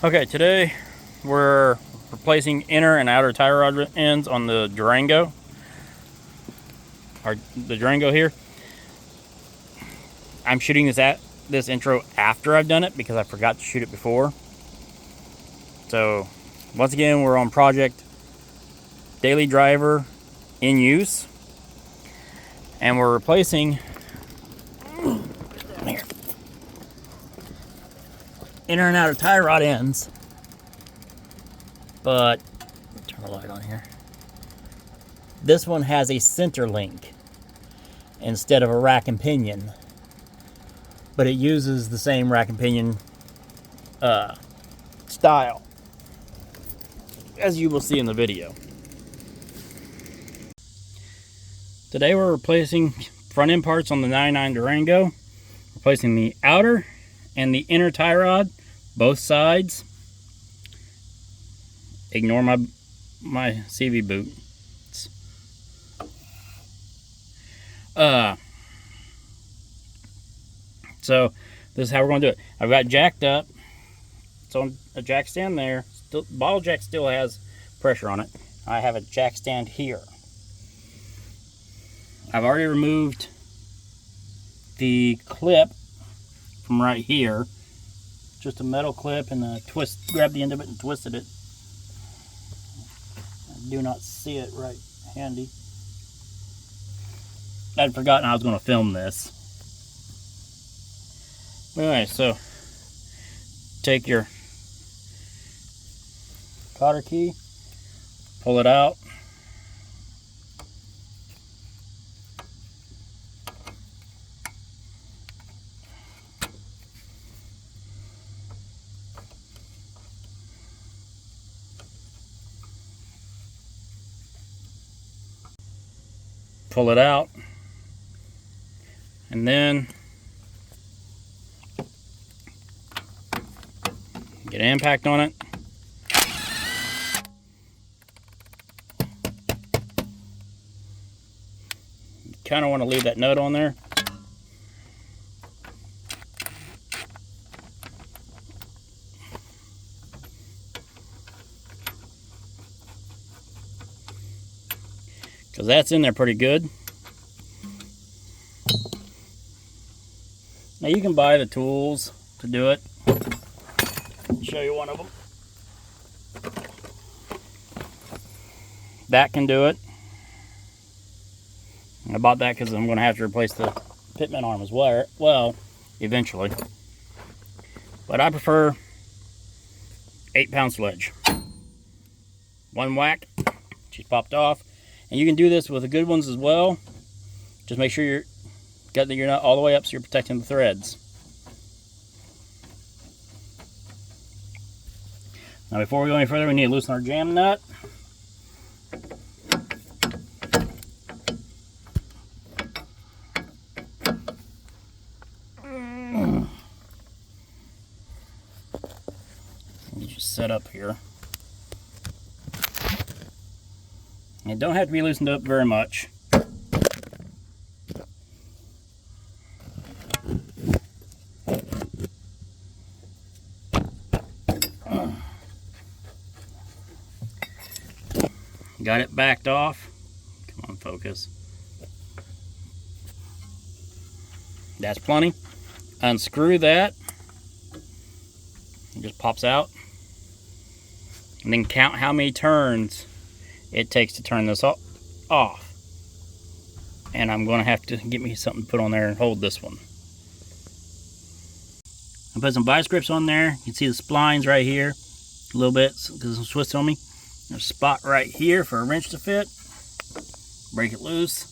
Okay, today we're replacing inner and outer tie rod ends on the Durango. The Durango here. I'm shooting this intro after I've done it because I forgot to shoot it before. So once again, we're on project daily driver in use, and we're replacing inner and outer tie rod ends. But turn the light on here. This one has a center link instead of a rack and pinion, but it uses the same rack and pinion style, as you will see in the video. Today we're replacing front end parts on the 99 Durango, replacing the outer and the inner tie rod, both sides. Ignore my CV boot. So this is how we're going to do it. I've got jacked up. It's on a jack stand there. The bottle jack still has pressure on it. I have a jack stand here. I've already removed the clip from right here. Just a metal clip, and grabbed the end of it and twisted it. I do not see it right handy. I'd forgotten I was going to film this. Anyway, so take your cotter key, pull it out. Pull it out, and then get an impact on it. Kind of want to leave that nut on there. Because that's in there pretty good. Now you can buy the tools to do it. I'll show you one of them. That can do it. I bought that because I'm going to have to replace the pitman arm as well, eventually. But I prefer 8-pound sledge. One whack, she's popped off. And you can do this with the good ones as well. Just make sure you're not all the way up so you're protecting the threads. Now before we go any further, we need to loosen our jam nut. You just set up here. It don't have to be loosened up very much. Got it backed off. Come on, focus. That's plenty. Unscrew that. It just pops out. And then count how many turns it takes to turn this off. And I'm going to have to get me something to put on there and hold this one. I put some vice grips on there. You can see the splines right here a little bit because it's twisted on me. There's a spot right here for a wrench to fit. Break it loose.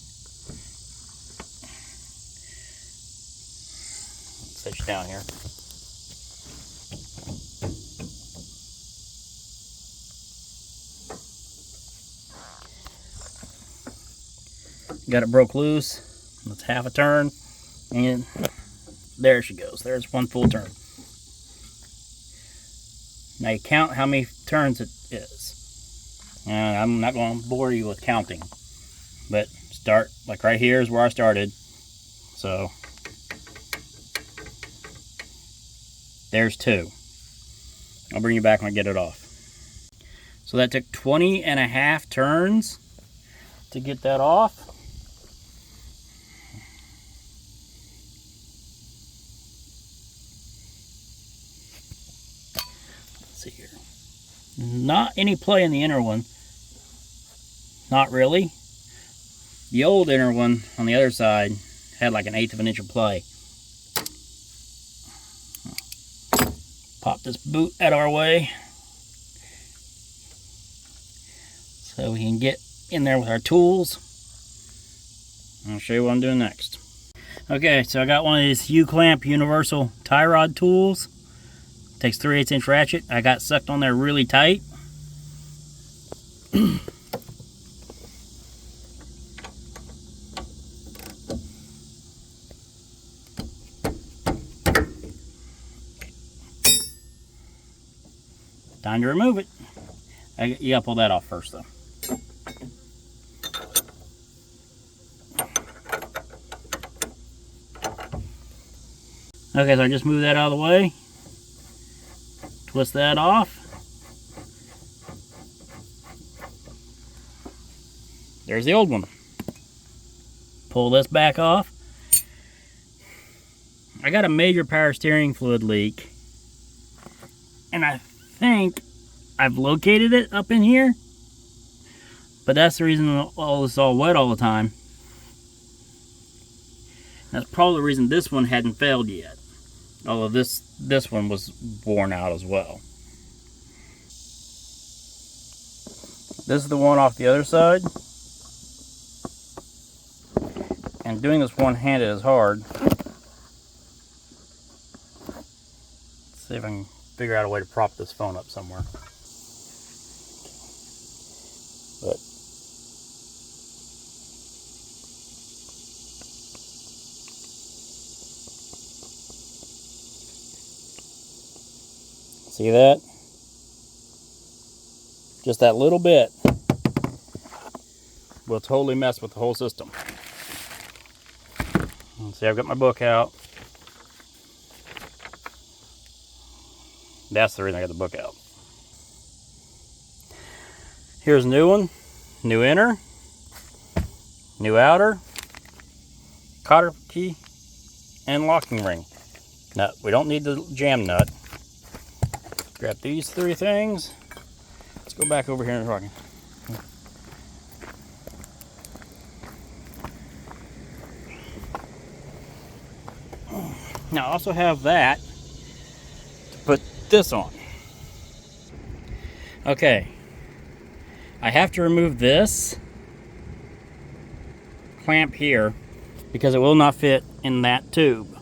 Set you down here. Got it broke loose. That's half a turn, and there she goes. There's one full turn. Now you count how many turns it is. I'm not going to bore you with counting, but start like right here is where I started. So there's 2. I'll bring you back when I get it off. So that took 20.5 turns to get that off. Let's see here. Not any play in the inner one. Not really. The old inner one on the other side had like 1/8 of an inch of play. Pop this boot out of our way so we can get in there with our tools. I'll show you what I'm doing next. Okay, so I got one of these U-clamp universal tie rod tools. Takes 3/8 inch ratchet. I got sucked on there really tight. Time to remove it. You gotta pull that off first though. Okay, so I just moved that out of the way. Twist that off. There's the old one. Pull this back off. I got a major power steering fluid leak, and I think I've located it up in here, but that's the reason all this is all wet all the time. That's probably the reason this one hadn't failed yet, although this one was worn out as well. This is the one off the other side, and doing this one-handed is hard. Let's see if I can figure out a way to prop this phone up somewhere. But see that? Just that little bit will totally mess with the whole system. See, I've got my book out. That's the reason I got the book out. Here's a new one. New inner. New outer. Cotter key. And locking ring. Nut. We don't need the jam nut. Grab these 3 things. Let's go back over here and talk. Now I also have that to put this on. Okay, I have to remove this clamp here because it will not fit in that tube.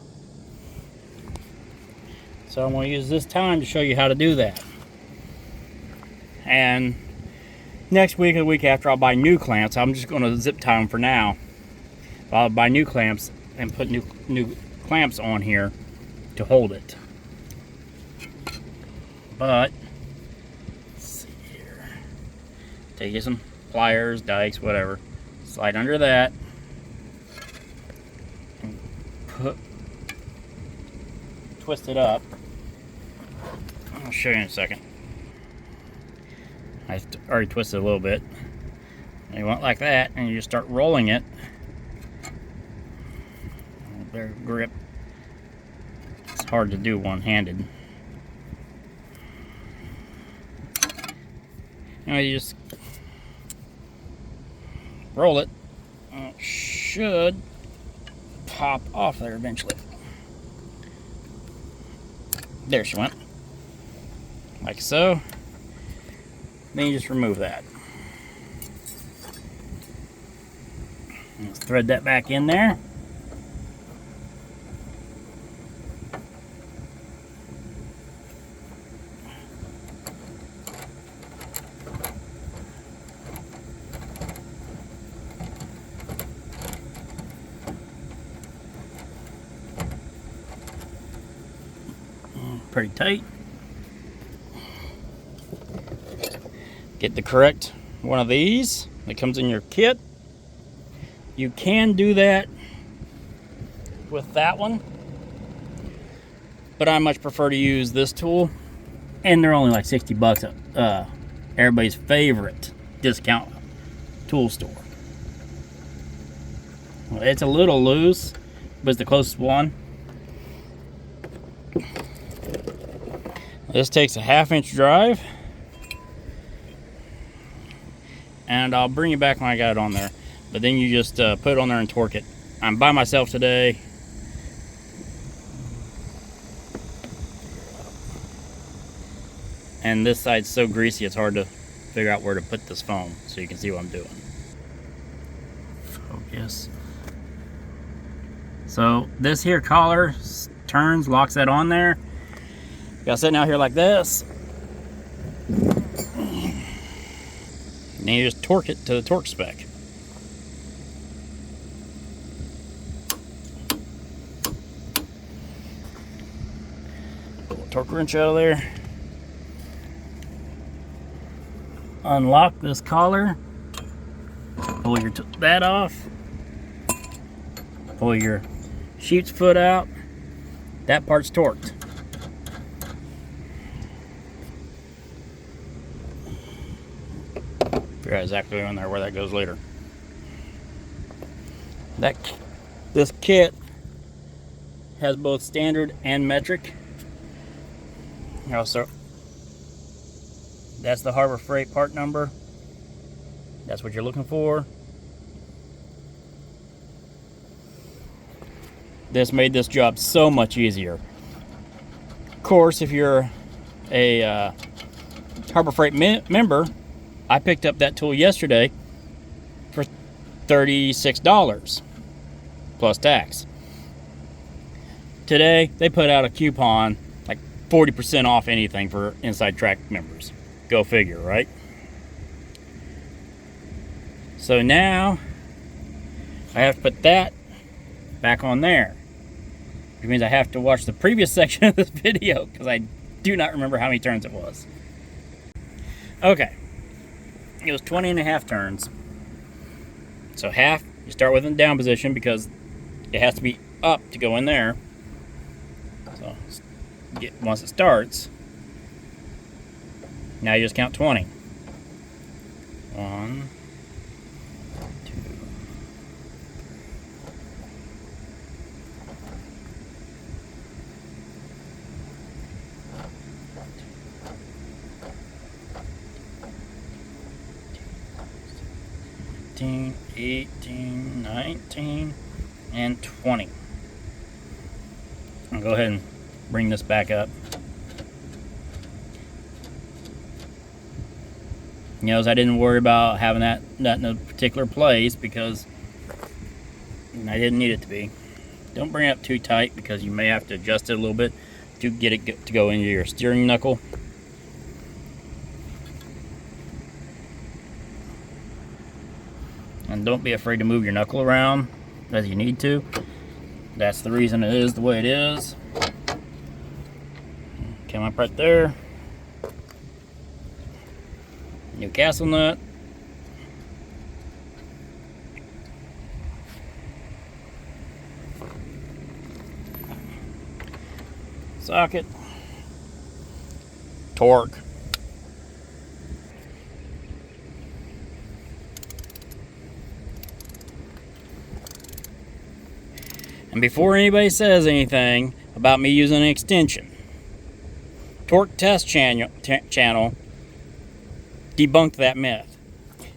So I'm going to use this time to show you how to do that. And next week or the week after I'll buy new clamps. I'm just going to zip tie them for now. I'll buy new clamps and put new clamps on here to hold it. But let's see here. Take you some pliers, dikes, whatever. Slide under that and twist it up. I'll show you in a second. I already twisted a little bit. And you want it like that, and you just start rolling it. Their grip. It's hard to do one-handed. You just roll it. It should pop off there eventually. There she went. Like so. Then you just remove that. Let's thread that back in there. Pretty tight. Get the correct one of these that comes in your kit. You can do that with that one, but I much prefer to use this tool And they're only like 60 bucks at everybody's favorite discount tool store. Well, it's a little loose, but it's the closest one. This takes a 1/2 inch drive, and I'll bring you back when I got it on there. But then you just put it on there and torque it. I'm by myself today. And this side's so greasy it's hard to figure out where to put this foam, so you can see what I'm doing. Focus. So this here collar turns, locks that on there. Got sitting out here like this. And then you just torque it to the torque spec. Pull the torque wrench out of there. Unlock this collar. Pull that off. Pull your sheep's foot out. That part's torqued. Figure out exactly on there where that goes later. This kit has both standard and metric. Also, that's the Harbor Freight part number. That's what you're looking for. This made this job so much easier. Of course, if you're a Harbor Freight member, I picked up that tool yesterday for $36 plus tax. Today, they put out a coupon like 40% off anything for Inside Track members. Go figure, right? So now I have to put that back on there, which means I have to watch the previous section of this video because I do not remember how many turns it was. Okay, it was 20.5 turns. So half, you start with in down position because it has to be up to go in there. So once it starts, now you just count 20. 1, 2, 17, 18, 19, and 20. I'll go ahead and bring this back up. Notice I didn't worry about having that in a particular place because I didn't need it to be. Don't bring it up too tight because you may have to adjust it a little bit to get it to go into your steering knuckle. And don't be afraid to move your knuckle around as you need to. That's the reason it is the way it is. Come up right there. Newcastle nut. Socket. Torque. And before anybody says anything about me using an extension, Torque Test channel debunked that myth.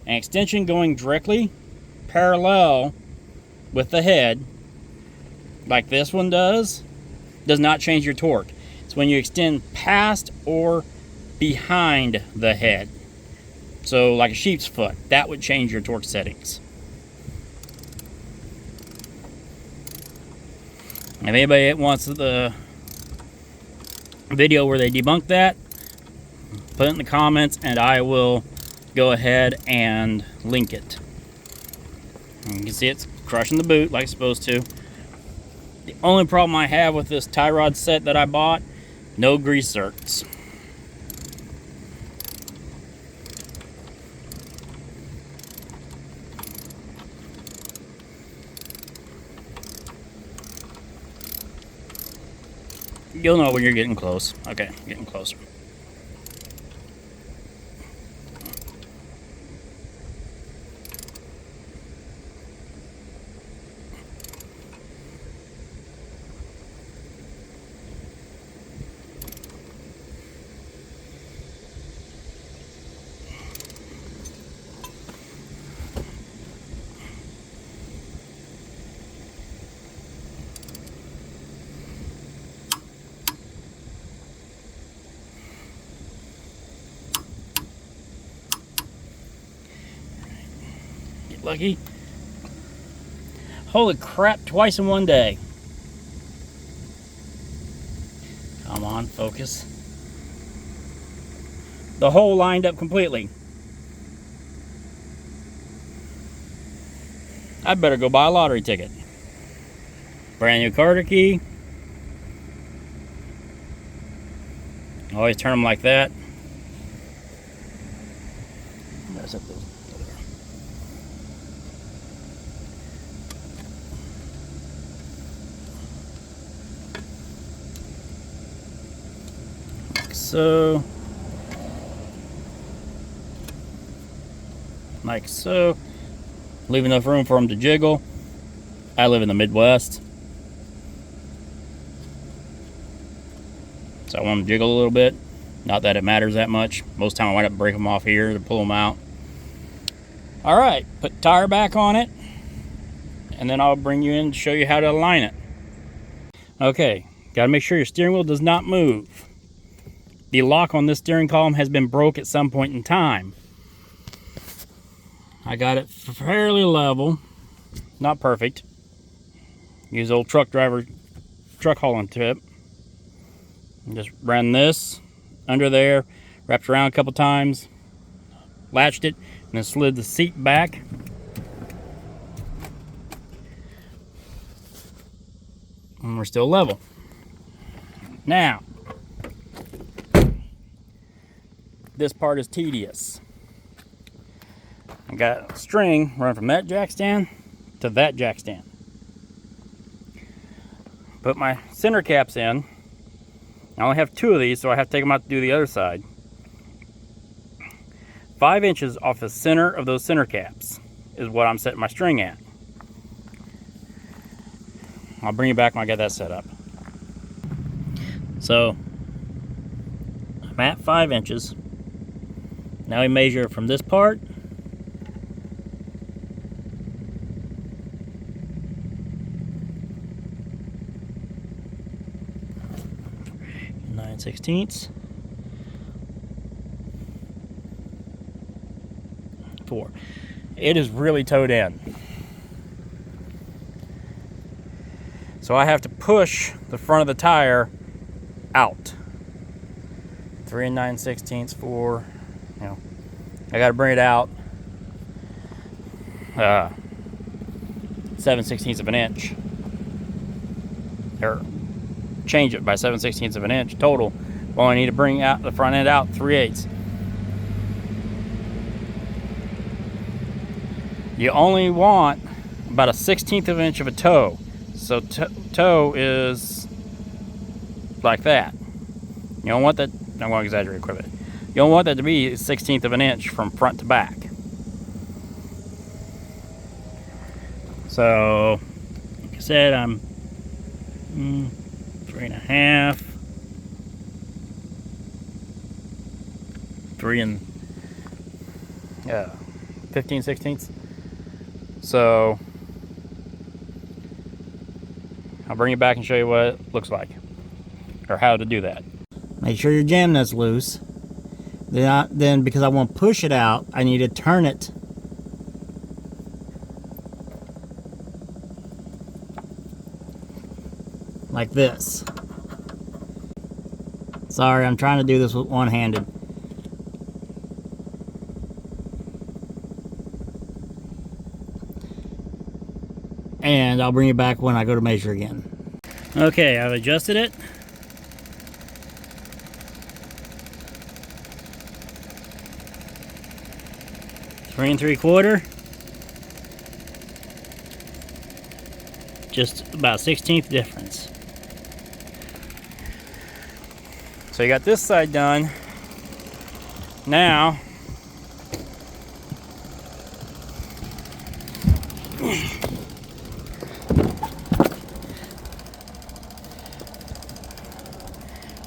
An extension going directly parallel with the head, like this one does not change your torque. It's when you extend past or behind the head. So like a sheep's foot, that would change your torque settings. If anybody wants the video where they debunk that, put it in the comments and I will go ahead and link it. And you can see it's crushing the boot like it's supposed to. The only problem I have with this tie rod set that I bought, no grease zerks. You'll know when you're getting close. Okay, getting closer. lucky. Holy crap, twice in one day. Come on, focus. The hole lined up completely. I better go buy a lottery ticket. Brand new Carter key. Always turn them like that. So, like so, leave enough room for them to jiggle. I live in the Midwest, so I want them to jiggle a little bit. Not that it matters that much. Most of the time I wind up breaking them off here to pull them out. All right, put the tire back on it, and then I'll bring you in to show you how to align it. Okay, got to make sure your steering wheel does not move. The lock on this steering column has been broke at some point in time. I got it fairly level, not perfect. Use old truck hauling tip. And just ran this under there, wrapped around a couple times, latched it, and then slid the seat back. And we're still level. Now, this part is tedious. I got a string running from that jack stand to that jack stand. Put my center caps in. I only have 2 of these, so I have to take them out to do the other side. 5 inches off the center of those center caps is what I'm setting my string at. I'll bring you back when I get that set up. So, I'm at 5 inches. Now we measure from this part (9/16) 4. It is really towed in, so I have to push the front of the tire out. 3 9/16, 4. You know, I got to bring it out 7/16 of an inch, or change it by 7/16 of an inch total. Well, I need to bring out the front end out 3/8. You only want about a 1/16 of an inch of a toe. So toe is like that. You don't want that. I'm going to exaggerate quite a bit. You don't want that to be 1/16 of an inch from front to back. So, like I said, I'm 3.5, 3 and 15/16. So, I'll bring it back and show you what it looks like, or how to do that. Make sure your jam nut's loose. Then, because I want to push it out, I need to turn it like this. Sorry, I'm trying to do this with one-handed. And I'll bring it back when I go to measure again. Okay, I've adjusted it. Three and 3/4. Just about 1/16 difference. So you got this side done. Now,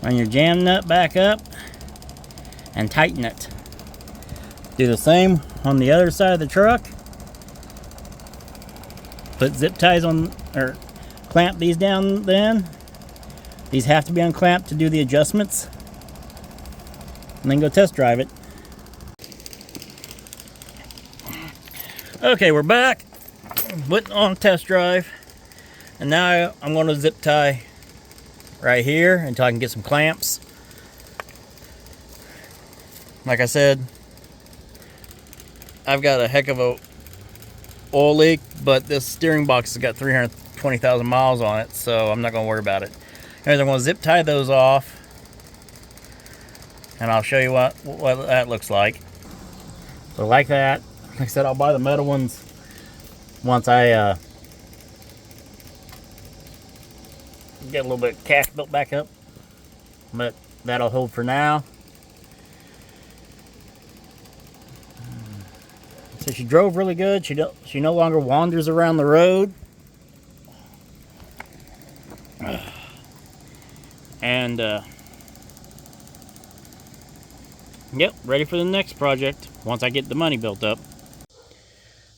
run your jam nut back up and tighten it. Do the same on the other side of the truck. Put zip ties on, or clamp these down then. These have to be unclamped to do the adjustments. And then go test drive it. Okay, we're back. Went on a test drive, and now I'm going to zip tie right here until I can get some clamps. Like I said, I've got a heck of a oil leak, but this steering box has got 320,000 miles on it, so I'm not going to worry about it. Anyways, I'm going to zip tie those off, and I'll show you what that looks like. So like that. Like I said, I'll buy the metal ones once I get a little bit of cash built back up, but that'll hold for now. So she drove really good. She no longer wanders around the road. And yep, ready for the next project once I get the money built up.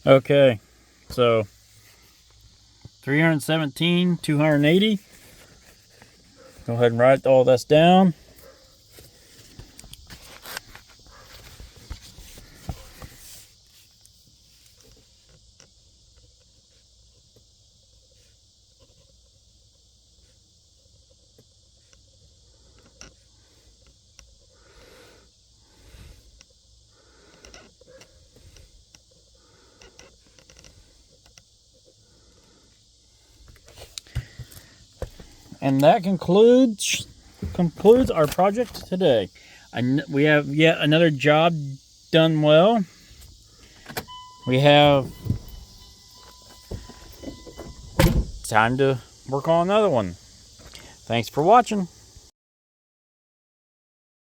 Okay, so 317, 280. Go ahead and write all this down. And that concludes our project today. We have yet another job done well. We have time to work on another one. Thanks for watching.